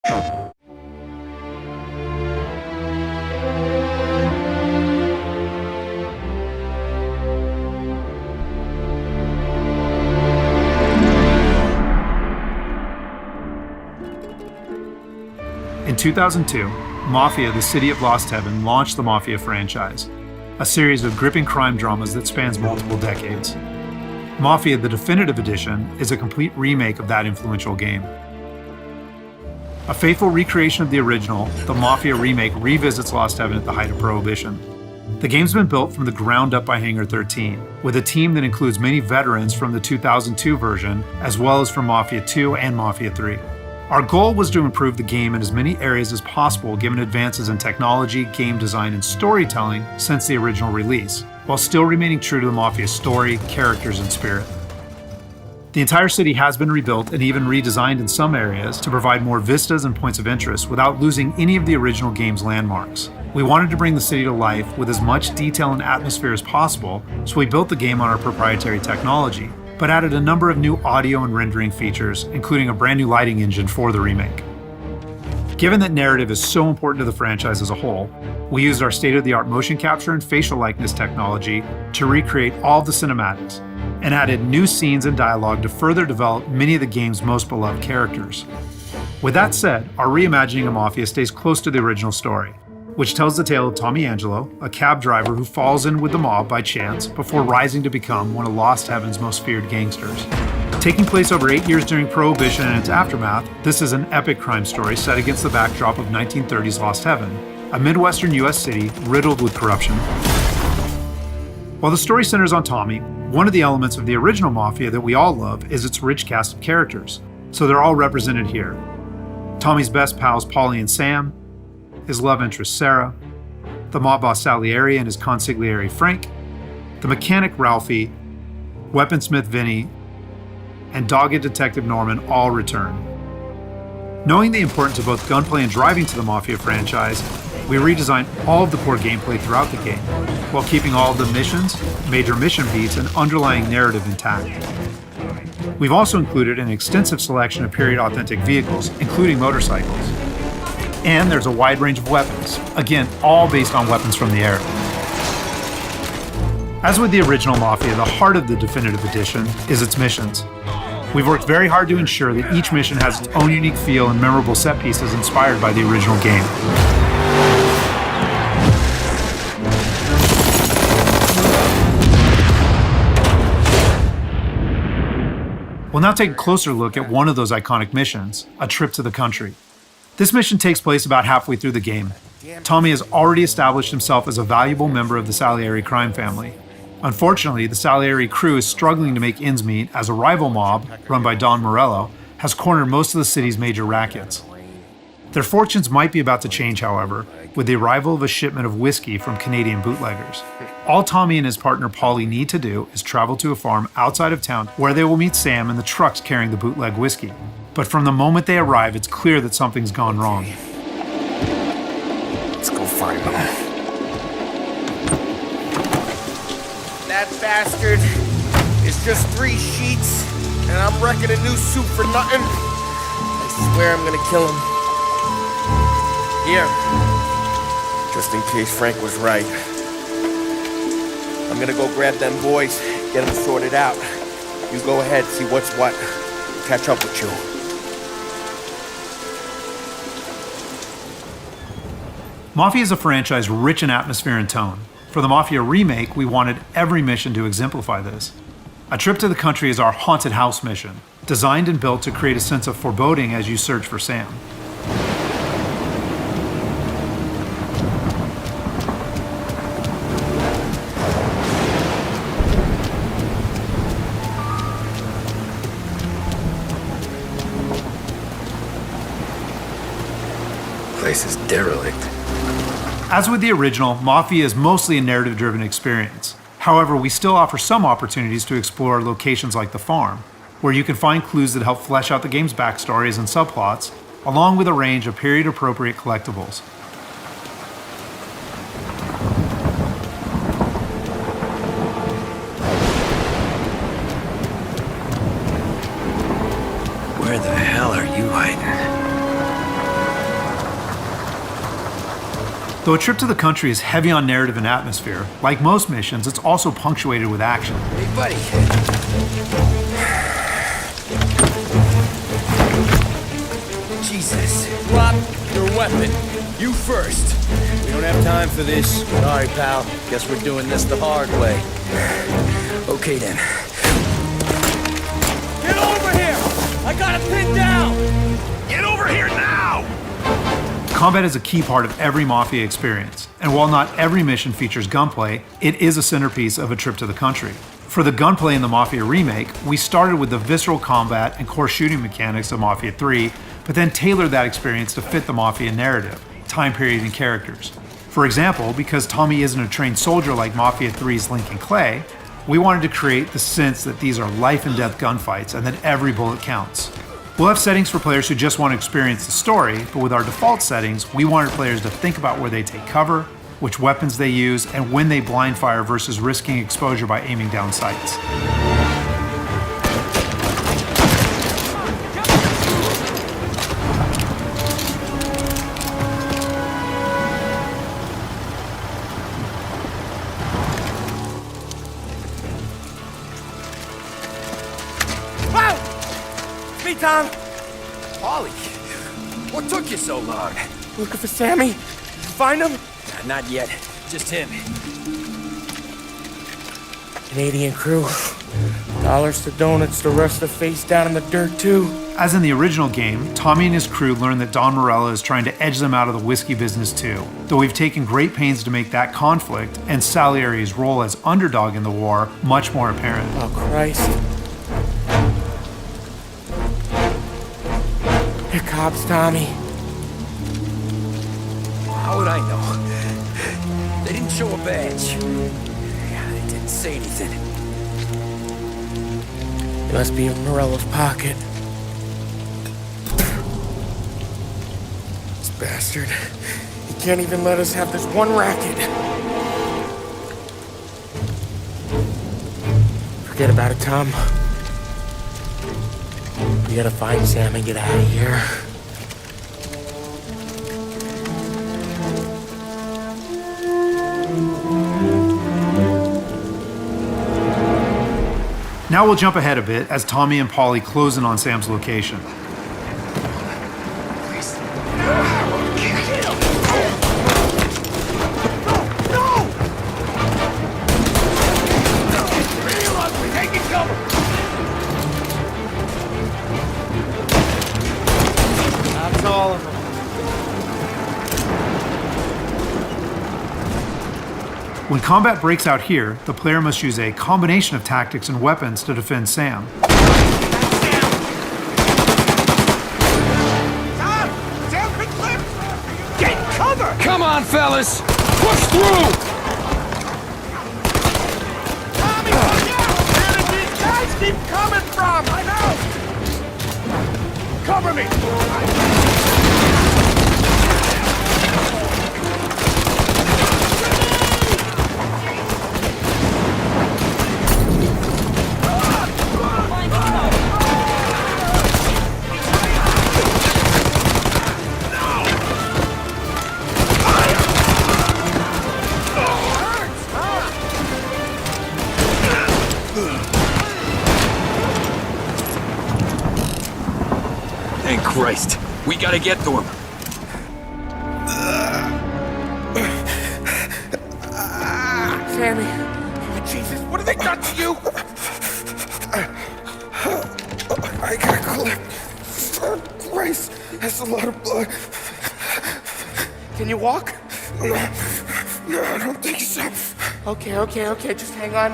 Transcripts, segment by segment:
In 2002, Mafia: The City of Lost Heaven launched the Mafia franchise, a series of gripping crime dramas that spans multiple decades. Mafia: The Definitive Edition is a complete remake of that influential game. A faithful recreation of the original, the Mafia remake revisits Lost Heaven at the height of Prohibition. The game's been built from the ground up by Hangar 13, with a team that includes many veterans from the 2002 version, as well as from Mafia 2 and Mafia 3. Our goal was to improve the game in as many areas as possible given advances in technology, game design, and storytelling since the original release, while still remaining true to the Mafia story, characters, and spirit. The entire city has been rebuilt and even redesigned in some areas to provide more vistas and points of interest without losing any of the original game's landmarks. We wanted to bring the city to life with as much detail and atmosphere as possible, so we built the game on our proprietary technology, but added a number of new audio and rendering features, including a brand new lighting engine for the remake. Given that narrative is so important to the franchise as a whole, we used our state-of-the-art motion capture and facial likeness technology to recreate all of the cinematics, and added new scenes and dialogue to further develop many of the game's most beloved characters. With that said, our reimagining of Mafia stays close to the original story, which tells the tale of Tommy Angelo, a cab driver who falls in with the mob by chance before rising to become one of Lost Heaven's most feared gangsters. Taking place over 8 years during Prohibition and its aftermath, this is an epic crime story set against the backdrop of 1930s Lost Heaven, a Midwestern US city riddled with corruption. While the story centers on Tommy, one of the elements of the original Mafia that we all love is its rich cast of characters, so they're all represented here. Tommy's best pals Paulie and Sam, his love interest Sarah, the mob boss Salieri and his consigliere Frank, the mechanic Ralphie, weaponsmith Vinny, and dogged detective Norman all return. Knowing the importance of both gunplay and driving to the Mafia franchise, we redesigned all of the core gameplay throughout the game, while keeping all of the missions, major mission beats, and underlying narrative intact. We've also included an extensive selection of period-authentic vehicles, including motorcycles. And there's a wide range of weapons, again, all based on weapons from the era. As with the original Mafia, the heart of the Definitive Edition is its missions. We've worked very hard to ensure that each mission has its own unique feel and memorable set pieces inspired by the original game. We'll now take a closer look at one of those iconic missions, A Trip to the Country. This mission takes place about halfway through the game. Tommy has already established himself as a valuable member of the Salieri crime family. Unfortunately, the Salieri crew is struggling to make ends meet as a rival mob, run by Don Morello, has cornered most of the city's major rackets. Their fortunes might be about to change, however, with the arrival of a shipment of whiskey from Canadian bootleggers. All Tommy and his partner Paulie need to do is travel to a farm outside of town where they will meet Sam and the trucks carrying the bootleg whiskey. But from the moment they arrive, it's clear that something's gone wrong. Let's go find them. That bastard is just 3 sheets, and I'm wrecking a new suit for nothing. I swear I'm gonna kill him. Here, just in case Frank was right. I'm gonna go grab them boys, get them sorted out. You go ahead, see what's what. Catch up with you. Mafia is a franchise rich in atmosphere and tone. For the Mafia remake, we wanted every mission to exemplify this. A Trip to the Country is our haunted house mission, designed and built to create a sense of foreboding as you search for Sam. Place is derelict. As with the original, Mafia is mostly a narrative-driven experience. However, we still offer some opportunities to explore locations like the farm, where you can find clues that help flesh out the game's backstories and subplots, along with a range of period-appropriate collectibles. Where the hell are you hiding? Though a trip to the country is heavy on narrative and atmosphere, like most missions, it's also punctuated with action. Hey, buddy. Jesus. Drop your weapon. You first. We don't have time for this. Sorry, pal. Guess we're doing this the hard way. Okay, then. Get over here! I got it pinned down! Get over here now! Combat is a key part of every Mafia experience, and while not every mission features gunplay, it is a centerpiece of a trip to the country. For the gunplay in the Mafia remake, we started with the visceral combat and core shooting mechanics of Mafia 3, but then tailored that experience to fit the Mafia narrative, time period, and characters. For example, because Tommy isn't a trained soldier like Mafia 3's Lincoln Clay, we wanted to create the sense that these are life and death gunfights and that every bullet counts. We'll have settings for players who just want to experience the story, but with our default settings, we wanted players to think about where they take cover, which weapons they use, and when they blind fire versus risking exposure by aiming down sights. Me, Tom. Ollie, what took you so long? Looking for Sammy. Did you find him? Not yet. Just him. Canadian crew. Dollars to donuts to rust their face down in the dirt, too. As in the original game, Tommy and his crew learn that Don Morello is trying to edge them out of the whiskey business too, though we've taken great pains to make that conflict and Salieri's role as underdog in the war much more apparent. Oh, Christ. They're cops, Tommy. How would I know? They didn't show a badge. Yeah, they didn't say anything. It must be in Morello's pocket. This bastard. He can't even let us have this one racket. Forget about it, Tom. We gotta find Sam and get out of here. Now we'll jump ahead a bit as Tommy and Polly close in on Sam's location. That's all of them. When combat breaks out here, the player must use a combination of tactics and weapons to defend Sam. Get cover! Come on, fellas! Push through! Tommy, look out! Where did these guys keep coming from? I know! Cover me! Thank Christ. We gotta get to him. Sammy. Oh, Jesus, what have they done to you? I got clipped. Oh, Christ, that's a lot of blood. Can you walk? No, I don't think so. Okay, just hang on.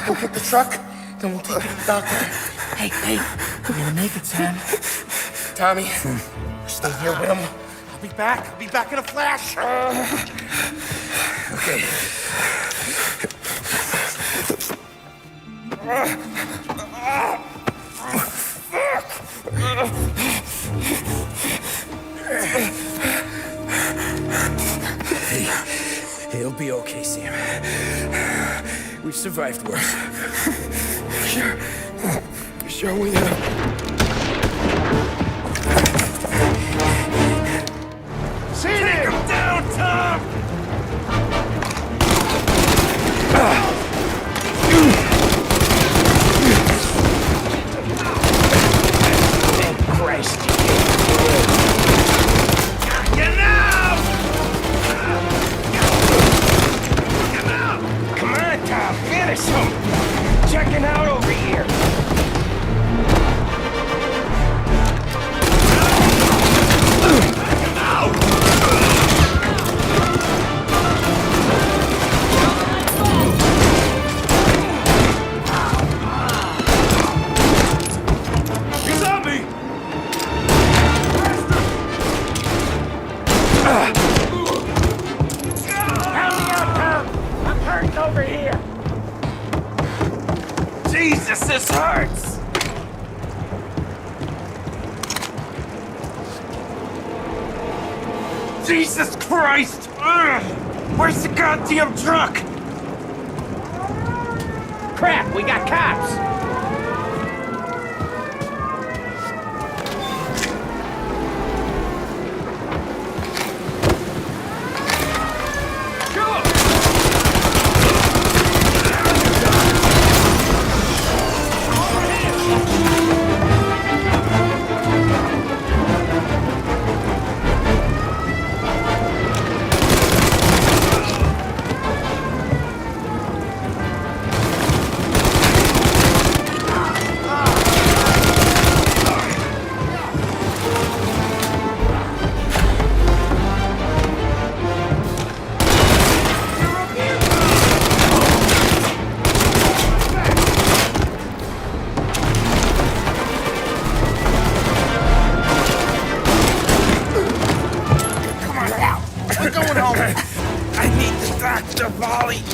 We'll get the truck, then we'll take you to the doctor. Hey, we're gonna make it, Sam. Tommy, stay here with him. I'll be back in a flash. Okay. Hey, it'll be okay, Sam. We've survived worse. Sure we have. Take him down, Tom! this hurts! Jesus Christ! Ugh. Where's the goddamn truck? Crap, we got cops!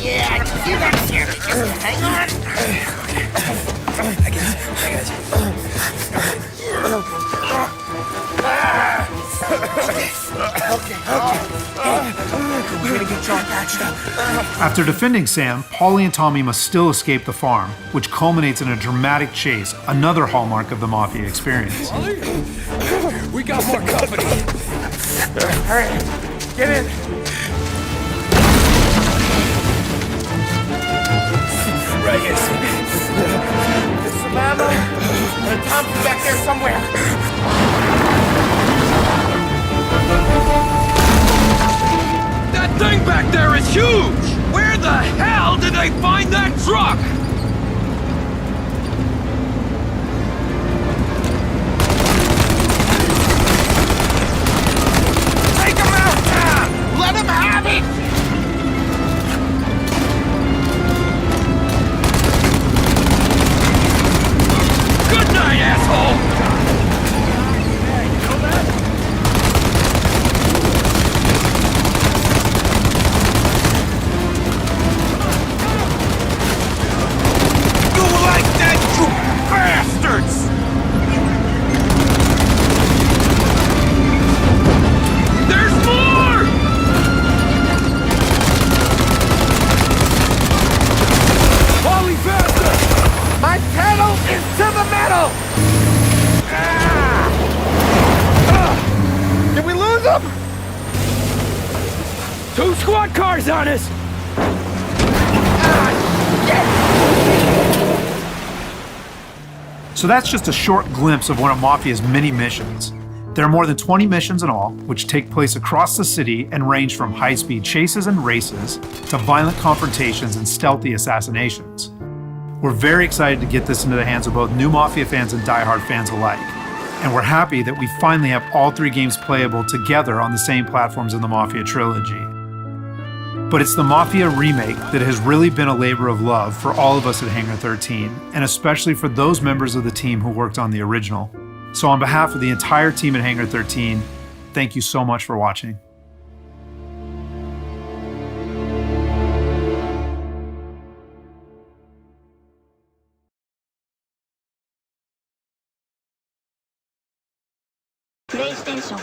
Yeah, you got here. Just hang on. I guess. Okay. We're gonna get John patched up. After defending Sam, Paulie and Tommy must still escape the farm, which culminates in a dramatic chase, another hallmark of the Mafia experience. We got more company. All right, get in. Right here. There's some ammo and a Thompson back there somewhere. That thing back there is huge! Where the hell did they find that truck? Take him out, Tom! Let him have it! Good night, asshole! Two squad cars on us! So that's just a short glimpse of one of Mafia's many missions. There are more than 20 missions in all, which take place across the city and range from high-speed chases and races to violent confrontations and stealthy assassinations. We're very excited to get this into the hands of both new Mafia fans and die-hard fans alike. And we're happy that we finally have all three games playable together on the same platforms in the Mafia trilogy. But it's the Mafia remake that has really been a labor of love for all of us at Hangar 13, and especially for those members of the team who worked on the original. So on behalf of the entire team at Hangar 13, thank you so much for watching. PlayStation